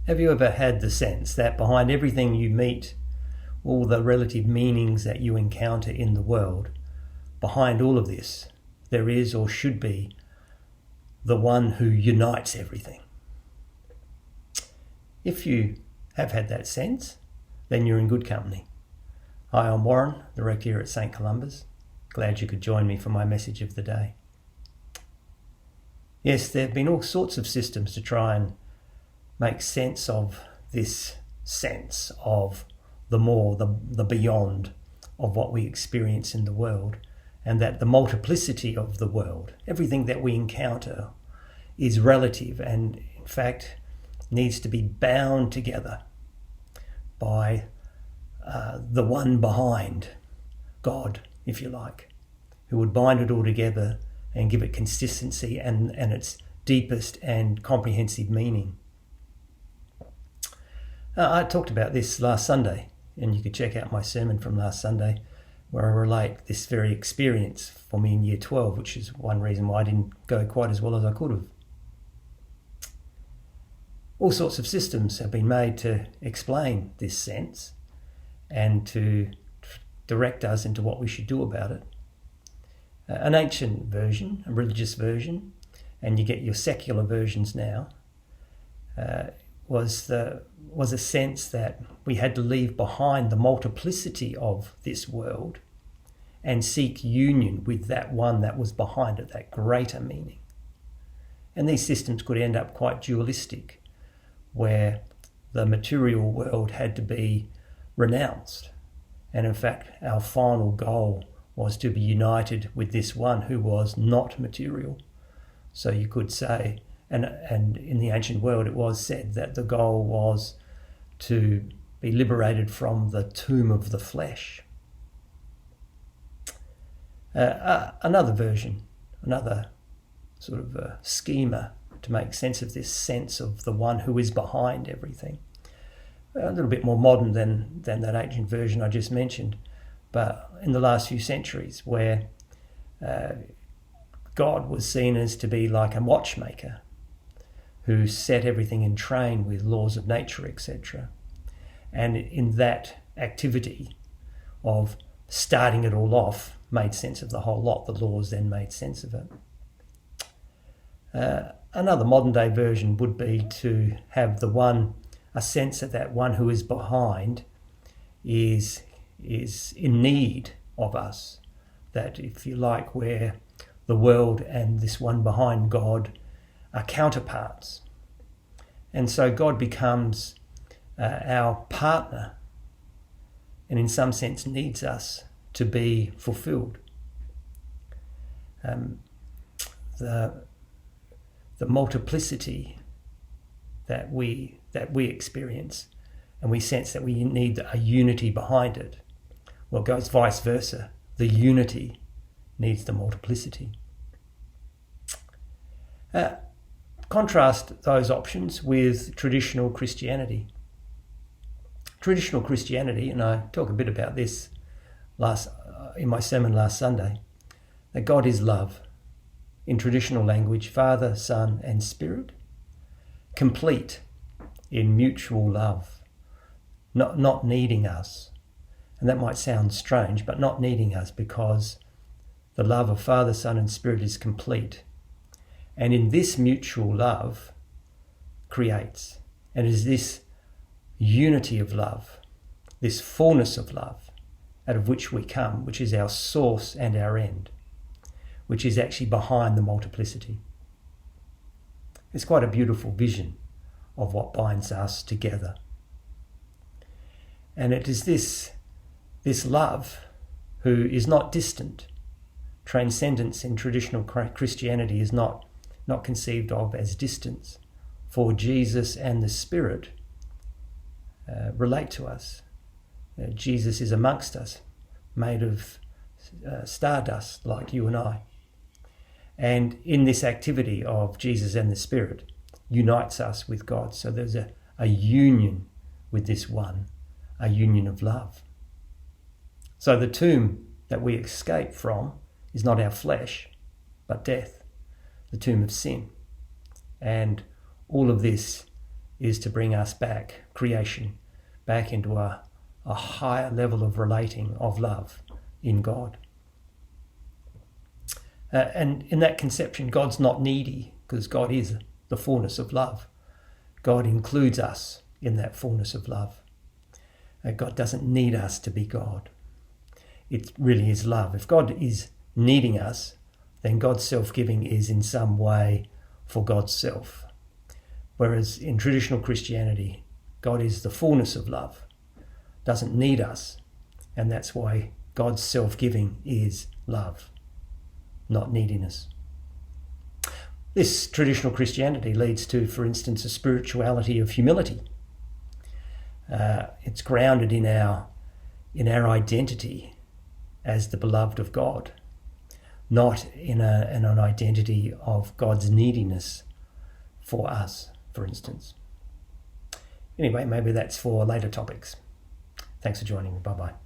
Have you ever had the sense that behind everything you meet, all the relative meanings that you encounter in the world, behind all of this, there is or should be the one who unites everything? If you have had that sense, then you're in good company. Hi, I'm Warren, the rector here at St. Columba's. Glad you could join me for my message of the day. Yes, there have been all sorts of systems to try and make sense of this sense of the more, the beyond of what we experience in the world, and that the multiplicity of the world, everything that we encounter, is relative and in fact needs to be bound together by the one behind, God, if you like, who would bind it all together and give it consistency and its deepest and comprehensive meaning. I talked about this last Sunday, and you could check out my sermon from last Sunday where I relate this very experience for me in Year 12, which is one reason why I didn't go quite as well as I could have. All sorts of systems have been made to explain this sense and to direct us into what we should do about it. An ancient version, a religious version, and you get your secular versions now, was a sense that we had to leave behind the multiplicity of this world and seek union with that one that was behind it, that greater meaning. And these systems could end up quite dualistic, where the material world had to be renounced. And in fact, our final goal was to be united with this one who was not material. So you could say, and in the ancient world it was said that the goal was to be liberated from the tomb of the flesh. Another version, another sort of schema to make sense of this sense of the one who is behind everything. A little bit more modern than that ancient version I just mentioned, but in the last few centuries, where God was seen as to be like a watchmaker who set everything in train with laws of nature, etc. And in that activity of starting it all off, made sense of the whole lot. The laws then made sense of it. Another modern day version would be to have a sense that that one who is behind is in need of us. That, if you like, where the world and this one behind God are counterparts. And so God becomes our partner and in some sense needs us to be fulfilled. The multiplicity that we experience, and we sense that we need a unity behind it. Well, it goes vice versa. The unity needs the multiplicity. Contrast those options with traditional Christianity. Traditional Christianity, and I talk a bit about this in my sermon last Sunday, that God is love. In traditional language, Father, Son, and Spirit, complete in mutual love, not needing us. And that might sound strange, but not needing us, because the love of Father, Son, and Spirit is complete. And in this mutual love creates, and it is this unity of love, this fullness of love, out of which we come, which is our source and our end, which is actually behind the multiplicity. It's quite a beautiful vision of what binds us together. And it is this love who is not distant. Transcendence in traditional Christianity is not conceived of as distance, for Jesus and the Spirit relate to us. Jesus is amongst us, made of stardust like you and I. And in this activity of Jesus and the Spirit unites us with God. So there's a union with this one, a union of love. So the tomb that we escape from is not our flesh, but death, the tomb of sin. And all of this is to bring us back, creation, back into a higher level of relating, of love in God. And in that conception, God's not needy, because God is the fullness of love. God includes us in that fullness of love. God doesn't need us to be God. It really is love. If God is needing us, then God's self-giving is in some way for God's self. Whereas in traditional Christianity, God is the fullness of love, doesn't need us, and that's why God's self-giving is love, not neediness. This traditional Christianity leads to, for instance, a spirituality of humility. It's grounded in our identity as the beloved of God, not in an identity of God's neediness for us, for instance. Anyway, maybe that's for later topics. Thanks for joining me. Bye-bye.